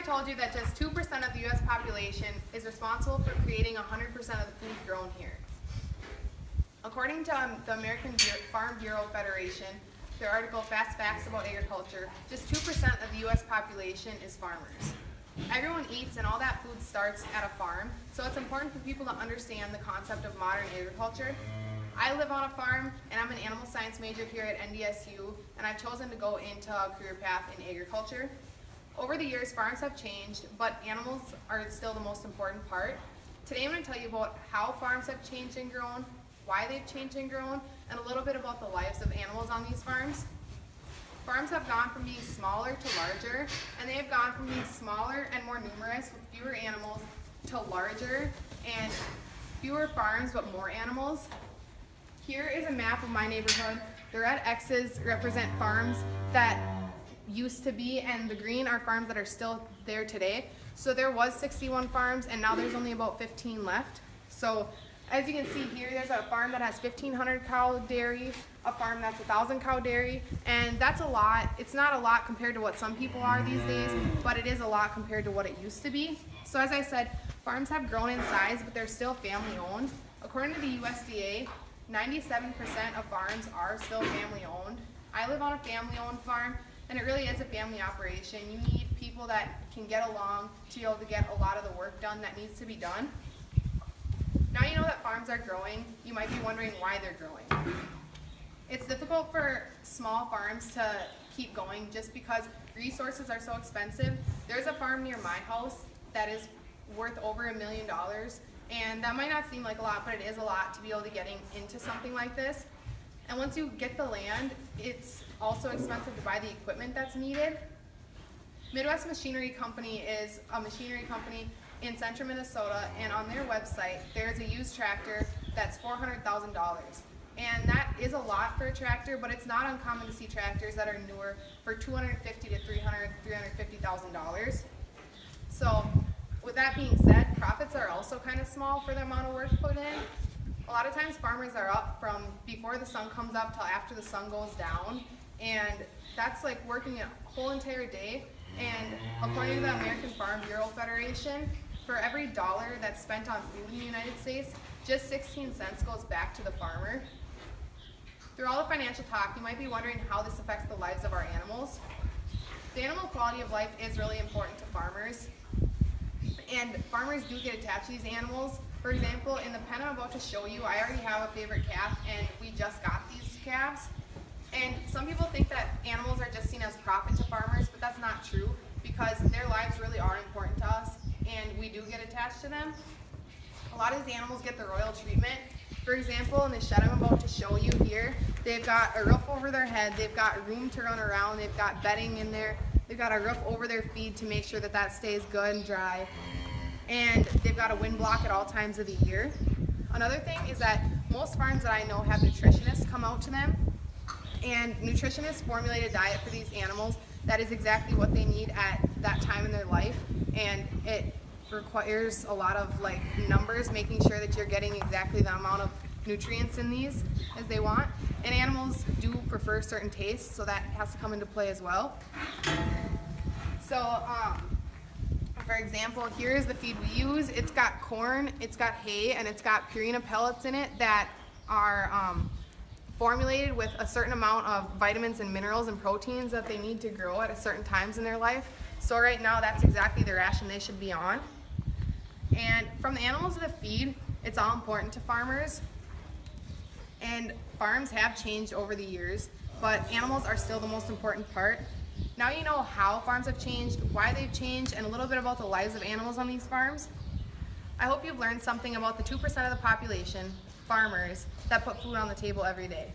told you that just 2% of the U.S. population is responsible for creating 100% of the food grown here. According to the American Farm Bureau Federation, their article Fast Facts About Agriculture, just 2% of the U.S. population is farmers. Everyone eats and all that food starts at a farm, so it's important for people to understand the concept of modern agriculture. I live on a farm and I'm an animal science major here at NDSU, and I've chosen to go into a career path in agriculture. Over the years, farms have changed, but animals are still the most important part. Today I'm going to tell you about how farms have changed and grown, why they've changed and grown, and a little bit about the lives of animals on these farms. Farms have gone from being smaller to larger, and they have gone from being smaller and more numerous with fewer animals to larger and fewer farms but more animals. Here is a map of my neighborhood. The red X's represent farms that used to be, and the green are farms that are still there today. So there was 61 farms, and now there's only about 15 left. So as you can see here, there's a farm that has 1,500 cow dairy, a farm that's 1,000 cow dairy, and that's a lot. It's not a lot compared to what some people are these days, but it is a lot compared to what it used to be. So as I said, farms have grown in size, but they're still family owned. According to the USDA, 97% of farms are still family owned. I live on a family owned farm, and it really is a family operation. You need people that can get along to be able to get a lot of the work done that needs to be done. Now you know that farms are growing, you might be wondering why they're growing. It's difficult for small farms to keep going just because resources are so expensive. There's a farm near my house that is worth over $1 million, and that might not seem like a lot, but it is a lot to be able to get into something like this. And once you get the land, it's also expensive to buy the equipment that's needed. Midwest Machinery Company is a machinery company in central Minnesota, and on their website there's a used tractor that's $400,000. And that is a lot for a tractor, but it's not uncommon to see tractors that are newer for $250,000 to $350,000. So with that being said, profits are also kind of small for the amount of work put in. A lot of times farmers are up from before the sun comes up till after the sun goes down, and that's like working a whole entire day. And according to the American Farm Bureau Federation, for every dollar that's spent on food in the United States, just 16 cents goes back to the farmer. Through all the financial talk, you might be wondering how this affects the lives of our animals. The animal quality of life is really important to farmers, and farmers do get attached to these animals. For example, in the pen I'm about to show you, I already have a favorite calf, and we just got these calves. And some people think that animals are just seen as profit to farmers, but that's not true, because their lives really are important to us, and we do get attached to them. A lot of these animals get the royal treatment. For example, in the shed I'm about to show you here, they've got a roof over their head, they've got room to run around, they've got bedding in there, they've got a roof over their feed to make sure that that stays good and dry, and they've got a wind block at all times of the year. Another thing is that most farms that I know have nutritionists come out to them, and nutritionists formulate a diet for these animals that is exactly what they need at that time in their life, and it requires a lot of numbers, making sure that you're getting exactly the amount of nutrients in these as they want. And animals do prefer certain tastes, so that has to come into play as well. So for example, here's the feed we use. It's got corn, it's got hay, and it's got Purina pellets in it that are formulated with a certain amount of vitamins and minerals and proteins that they need to grow at a certain times in their life. So right now, that's exactly the ration they should be on. And from the animals to the feed, it's all important to farmers. And farms have changed over the years, but animals are still the most important part. Now you know how farms have changed, why they've changed, and a little bit about the lives of animals on these farms. I hope you've learned something about the 2% of the population, farmers, that put food on the table every day.